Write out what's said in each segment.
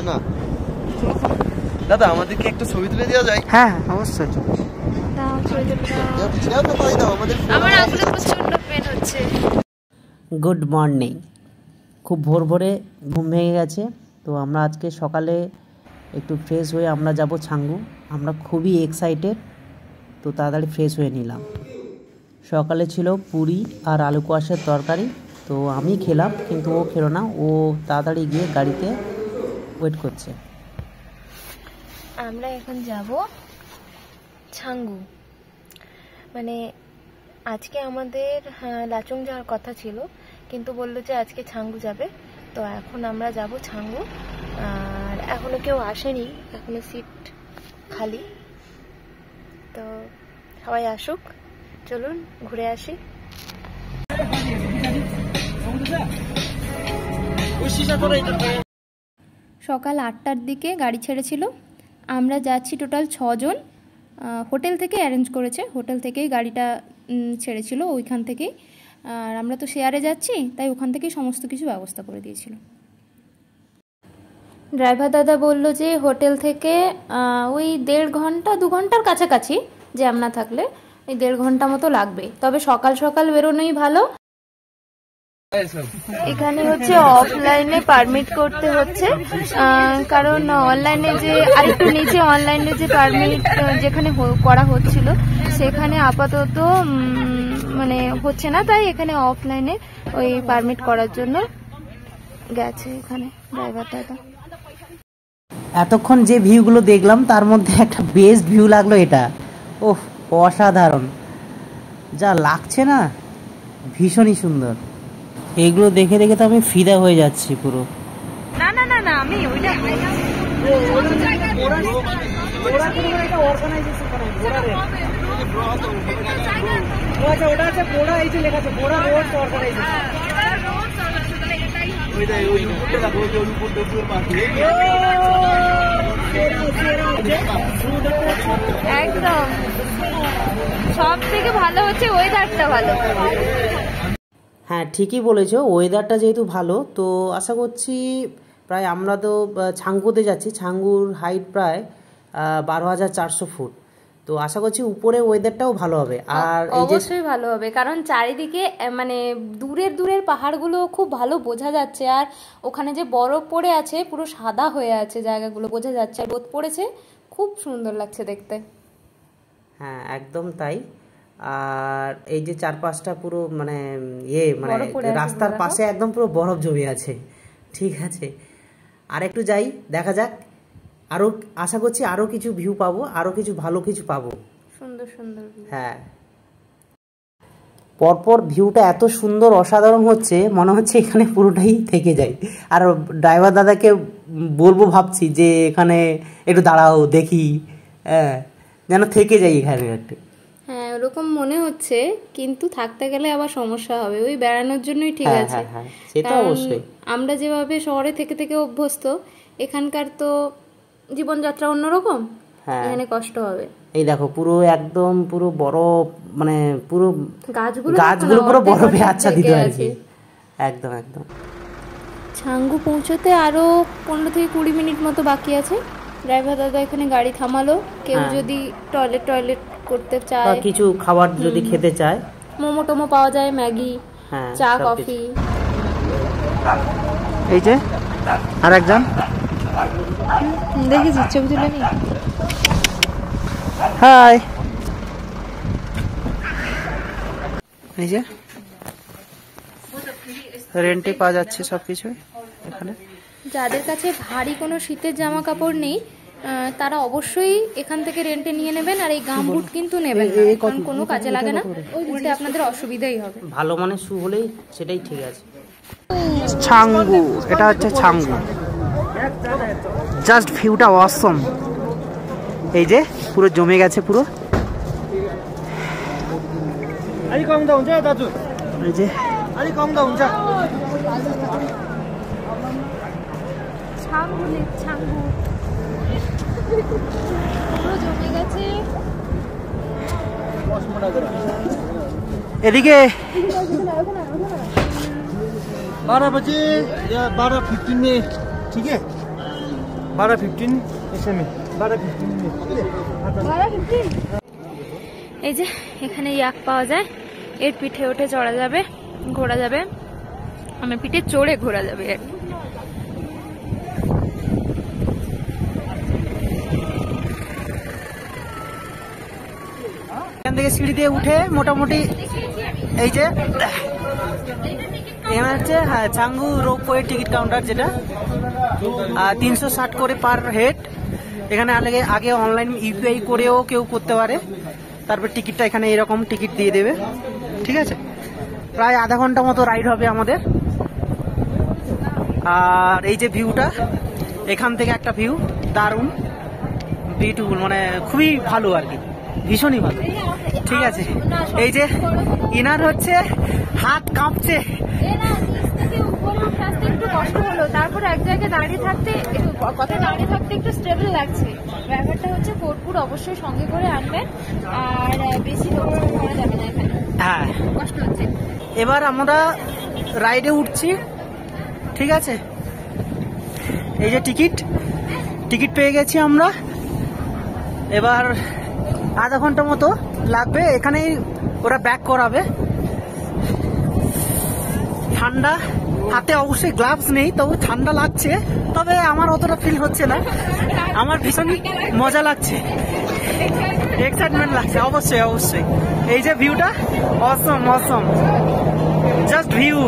না দাদা আমাদেরকে একটা ছবি তুলে দেওয়া যায়? হ্যাঁ অবশ্যই। Good morning. খুব ভোর ভোরে ঘুম ভেঙে গেছে, তো আমরা আজকে সকালে একটু ফ্রেশ হয়ে আমরা যাব ছাঙ্গু। আমরা খুবই এক্সাইটেড, তো তাড়াতাড়ি ফ্রেশ হয়ে নিলাম। সকালে ছিল পুরি আর আলু কোয়াশের তরকারি, তো আমি খেলাম কিন্তু ও খেলো না, ও তাড়াতাড়ি গিয়ে গাড়িতে ওয়েট করছে। আমরা এখন যাব ছাঙ্গু। মানে আজকে আমাদের লাচুং যাওয়ার কথা ছিল, কিন্তু বললো যে আজকে ছাঙ্গু যাবে, তো এখন আমরা যাব ছাঙ্গু। আর এখনো কেউ আসেনি, এখনো সিট খালি, তো সবাই আসুক, চলুন ঘুরে আসি। সকাল 8টার দিকে গাড়ি ছেড়েছিল। আমরা যাচ্ছি টোটাল 6 জন। হোটেল থেকে অ্যারেঞ্জ করেছে, হোটেল থেকেই গাড়িটা ছেড়েছিল ওইখান থেকেই। আর আমরা তো শেয়ারে যাচ্ছি, তাই ওখান থেকেই সমস্ত কিছু ব্যবস্থা করে দিয়েছিল। ড্রাইভার দাদা বলল যে হোটেল থেকে ওই 1.5 ঘন্টা 2 ঘন্টার কাছাকাছি জ্যাম না থাকলে ওই 1.5 ঘন্টা মতো লাগবে, তবে সকাল সকাল বেরোনোই ভালো। এখানে হচ্ছে অফলাইনে পারমিট করতে হচ্ছে, কারণ অনলাইনে যে আরেকটু নিচে অনলাইনে যে পারমিট যেখানে করা হচ্ছিল সেখানে আপাতত মানে হচ্ছে না, তাই এখানে অফলাইনে ওই পারমিট করার জন্য গেছে এখানে ড্রাইভার দাদা। এতক্ষণ যে ভিউগুলো দেখলাম তার মধ্যে একটা বেস্ট ভিউ লাগলো এটা। ওহ অসাধারণ, যা লাগছে না, ভীষণই সুন্দর। এইগুলো দেখে দেখে তো আমি ফিদা হয়ে যাচ্ছি পুরো। না না না না, আমি ওইটা একদম সব থেকে ভালো হচ্ছে ওয়েদারটা ভালো। হ্যাঁ ঠিকই বলেছো, ওয়েদারটা যেহেতু ভালো, তো আশা করছি প্রায় আমরা তো ছাঙ্গুতে যাচ্ছি। ছাঙ্গুর হাইট প্রায় 12,400 ফুট, তো আশা করছি উপরে ওয়েদারটাও ভালো হবে। আর অবশ্যই ভালো হবে, কারণ চারিদিকে মানে দূরের দূরের পাহাড়গুলো খুব ভালো বোঝা যাচ্ছে, আর ওখানে যে বরফ পড়ে আছে পুরো সাদা হয়ে আছে জায়গাগুলো বোঝা যাচ্ছে, আর রোদ পড়েছে, খুব সুন্দর লাগছে দেখতে। হ্যাঁ একদম তাই। আর এই যে চারপাশটা পুরো মানে মানে রাস্তার পাশে একদম পুরো বরফ জমে আছে। ঠিক আছে, আর একটু যাই, দেখা যাক। আরো আশা করছি আরো কিছু ভিউ পাবো, আরো কিছু ভালো কিছু পাবো, সুন্দর সুন্দর। হ্যাঁ পরপর ভিউটা এত সুন্দর অসাধারণ হচ্ছে, মনে হচ্ছে এখানে পুরোটাই থেকে যায়। আর ড্রাইভার দাদাকে বলবো ভাবছি যে এখানে একটু দাঁড়াও দেখি, হ্যাঁ যেন থেকে যাই এখানে একটু। হ্যাঁ ওরকম মনে হচ্ছে, কিন্তু থাকতে গেলে আবার সমস্যা হবে। ওই বেড়ানোর জন্যই ঠিক আছে, সেটা অবশ্যই। আমরা যেভাবে শহরে থেকে থেকে অভ্যস্ত, এখানকার তো জীবনযাত্রা অন্যরকম, এখানে কষ্ট হবে। এই দেখো পুরো একদম পুরো বরফ, মানে পুরো গাছগুলো পুরো বরফে আচ্ছাদিত আর কি। একদম একদম। ছাঙ্গু পৌঁছতে আরো 15 থেকে 20 মিনিট মতো বাকি আছে। ড্রাইভার দাদা এখানে গাড়ি থামালো, কেউ যদি টয়লেট করতে চায়, কিছু খাবার যদি খেতে চায়, মোমো টোমো পাওয়া যায়, ম্যাগি, চা, কফি। এই যে আরেকজন দেখেছি, ছবি তুলে নি। হাই, এই যে রেন্টে পাওয়া যাচ্ছে সবকিছু এখানে। যাদের কাছে ভারী কোনো শীতের জামা কাপড় নেই তারা অবশ্যই এখান থেকে রেন্টে নিয়ে নেবেন, আর এই গামবুট কিন্তু নেবেন না, কারণ কোনো কাজে লাগে না, উল্টে আপনাদের অসুবিধাই হবে। ভালো মানে শু হলেই সেটাই ঠিক আছে। ছাঙ্গু, এটা হচ্ছে ছাঙ্গু। জাস্ট ভিউটা অসম। এই যে পুরো জমে গেছে পুরো, এই যে ছাঙ্গু পুরো জমে গেছে। এদিকে 12 बजे या 12:15 में, ठीक है। 12-15 SMA 12-15 এই যে এখানে ইয়াক পাওয়া যায়, এর পিঠে উঠে চড়া যাবে, ঘোরা যাবে, মানে পিঠে চড়ে ঘোরা যাবে। এখান থেকে সিঁড়ি দিয়ে উঠে মোটামুটি এই যে এখানে হচ্ছে হ্যাঁ চাঙ্গু রোপওয়ে টিকিট কাউন্টার, যেটা 360 করে পার হেড। এখানে আগে অনলাইন ইউপিআই করেও কেউ করতে পারে, তারপর টিকিটটা এখানে এরকম টিকিট দিয়ে দেবে, ঠিক আছে। প্রায় আধা ঘন্টা মতো রাইড হবে আমাদের। আর এই যে ভিউটা, এখান থেকে একটা ভিউ দারুণ বিউটিফুল, মানে খুবই ভালো আর কি, ভীষণই ভালো, ঠিক আছে। এই যে ইনার হচ্ছে হাত কাঁপছে, একটু কষ্ট হলো, তারপরে এক জায়গায় দাঁড়িয়ে থাকতে একটু স্টেবল লাগছে। ব্যাপারটা হচ্ছে কোটপুর অবশ্যই সঙ্গে করে আনবেন, আর বেশি দৌড়ানো করা যাবে না এখানে, হ্যাঁ কষ্ট হচ্ছে। এবার আমরা রাইডে উঠছি, ঠিক আছে। এই যে টিকিট পেয়ে গেছি আমরা। এবার আধা ঘন্টা মতো লাগবে, এখানেই ওরা ব্যাক করাবে। ঠান্ডা, হাতে অবশ্যই গ্লাভস নেই, তবু ঠান্ডা লাগছে, তবে আমার অতটা ফিল হচ্ছে না, আমার ভীষণ মজা লাগছে, এক্সাইটমেন্ট লাগছে, অবশ্যই। এই যে ভিউটা অসম, জাস্ট ভিউ।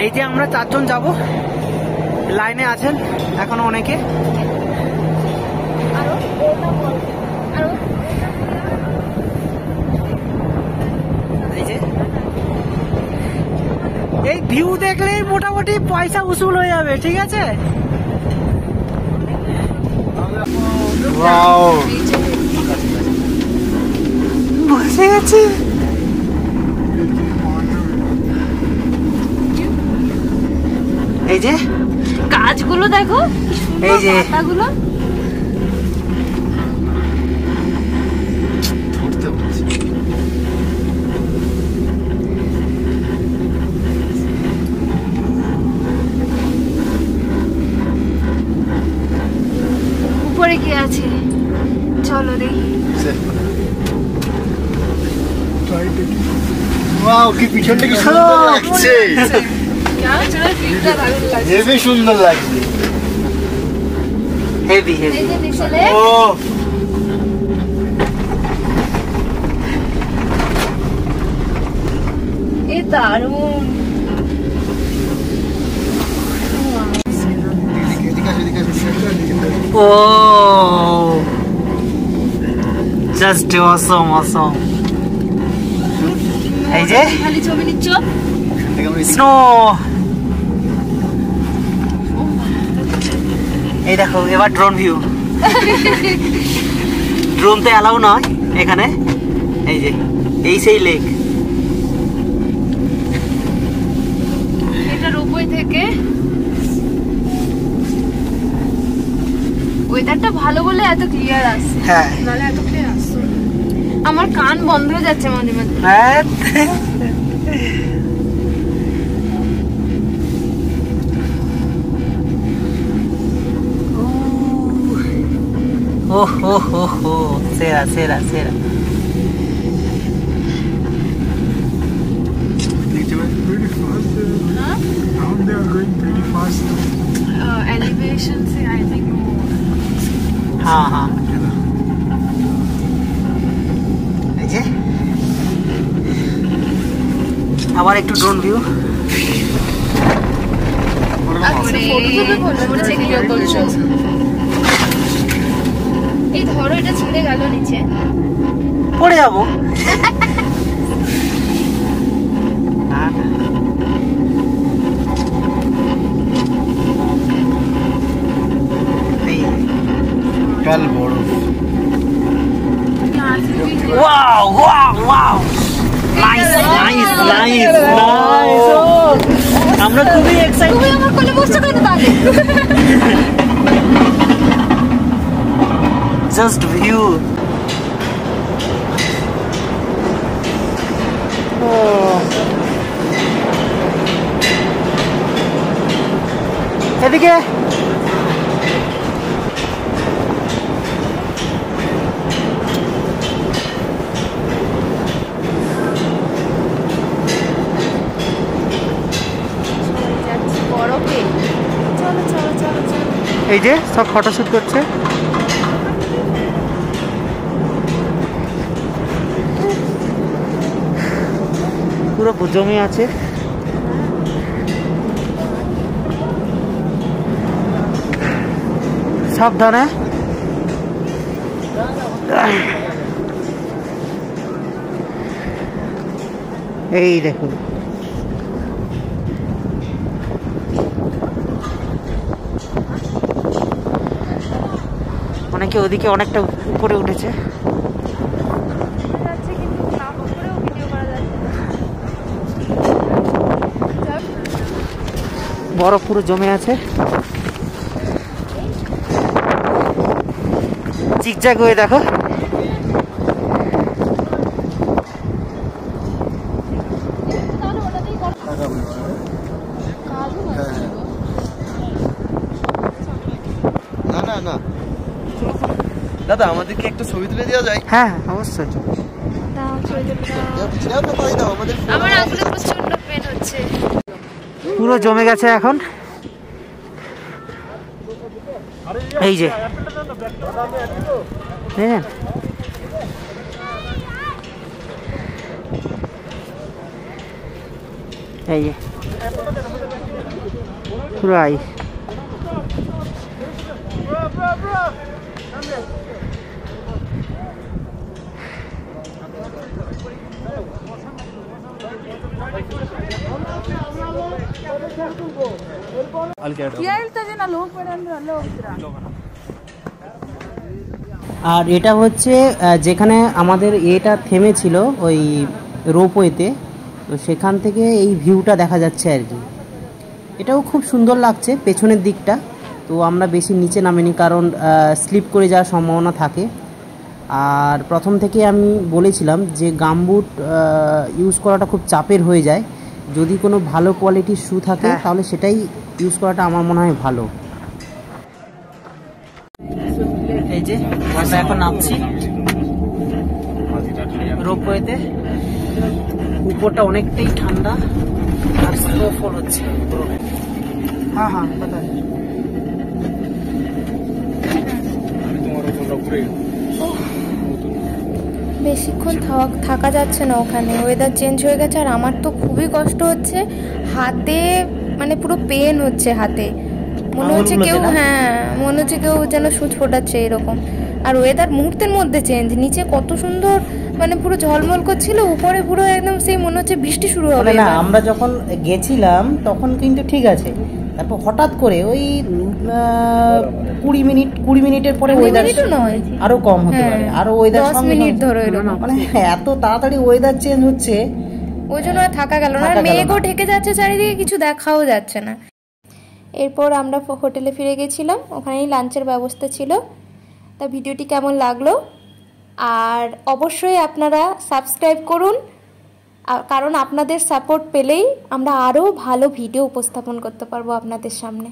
এই যে আমরা 4 জন যাব, লাইনে আছেন এখনো অনেকে। এই ভিউ দেখলেই মোটামুটি পয়সা উসুল হয়ে যাবে, ঠিক আছে। বসে গেছি। এই যে গাছগুলো দেখো, এই যে পাতাগুলো, উপরে কি আছে চলো দেখি। ওয়াও, কি পিছনটা কি সুন্দর লাগছে, হেভি সুন্দর লাগছে, হেভি। ও এ দারুণ। ও জাস্ট অসম। এই যে খালি ছবি নিচ্ছ, স্নো। এই দেখো এবার ড্রোন ভিউ। ড্রোন তো অ্যালাউ নয় এখানে। এই যে এই সেই লেক, এটা রোপওয়ে থেকে। ওয়েদারটা ভালো বলে এত ক্লিয়ার আসছে, হ্যাঁ নাহলে এত ক্লিয়ার আসছে। আমার কান বন্ধ হয়ে যাচ্ছে মাঝে মাঝে। হ্যাঁ ওহো সেরা। Down they are going pretty fast. Elevation से I think हाँ এই যে আবার একটু ড্রোন ভিউ। এই ধরো, এটা ছিঁড়ে গেল নিচে, পড়ে যাবো। কাল বড় ওয়াও নাইস। আমরা খুবই এক্সাইটেড। তুমি আমার কোলে বসছো কেন তাহলে? Just view. এদিকে এই যে সব ফটোশুট করছে। পুরো জমি আছে। সাবধানে। এই দেখুন অনেকে ওদিকে অনেকটা উপরে উঠেছে। বরফ পুরো জমে আছে। জিগজ্যাগ হয়ে দেখো। না না না দাদা, আমাদেরকে একটা ছবি তুলে দেওয়া যায়? হ্যাঁ অবশ্যই। আমার আঙুলে প্রচন্ড পেন হচ্ছে। পুরো জমে গেছে এখন। এই যে এই যে পুরো আইস। আর এটা হচ্ছে যেখানে আমাদের এটা থেমেছিল ওই রোপওয়েতে, তো সেখান থেকে এই ভিউটা দেখা যাচ্ছে আর কি। এটাও খুব সুন্দর লাগছে পেছনের দিকটা। তো আমরা বেশি নিচে নামিনি কারণ স্লিপ করে যাওয়ার সম্ভাবনা থাকে। আর প্রথম থেকে আমি বলেছিলাম যে গামবুট ইউজ করাটা খুব চাপের হয়ে যায়। যদি কোনো ভালো কোয়ালিটির শু থাকে তাহলে সেটাই ইউজ করাটা আমার মনে হয় ভালো। এই যে আমরা এখন নামছি রোপওয়েতে। উপরটা অনেকটাই ঠান্ডা আর স্নোফল হচ্ছে। হ্যাঁ হ্যাঁ বেশিক্ষণ থাকা যাচ্ছে না ওখানে, ওয়েদার চেঞ্জ হয়ে গেছে। আর আমার তো খুবই কষ্ট হচ্ছে, হাতে মানে পুরো পেন হচ্ছে হাতে। মনে হচ্ছে কেউ মনে হচ্ছে কেউ যেন সুচ ফোটাচ্ছে এরকম। আর ওয়েদার মুহূর্তের মধ্যে চেঞ্জ। নিচে কত সুন্দর মানে পুরো ঝলমল করছিল, উপরে পুরো একদম সেই মনে হচ্ছে বৃষ্টি শুরু হবে। না আমরা যখন গেছিলাম তখন কিন্তু ঠিক আছে, তারপর হঠাৎ করে ওই 20 মিনিটের পরে ওয়েদার আরো কম হতে পারে, আরো ওয়েদার 10 মিনিট ধরে মানে এত তাড়াতাড়ি ওয়েদার চেঞ্জ হচ্ছে, ওই জন্য আর থাকা গেল না। মেঘও ঢেকে যাচ্ছে চারিদিকে, কিছু দেখাও যাচ্ছে না। এরপর আমরা হোটেলে ফিরে গেছিলাম, ওখানেই লাঞ্চের ব্যবস্থা ছিল। তা ভিডিওটি কেমন লাগলো, আর অবশ্যই আপনারা সাবস্ক্রাইব করুন, কারণ আপনাদের সাপোর্ট পেলেই আমরা আরও ভালো ভিডিও উপস্থাপন করতে পারবো আপনাদের সামনে।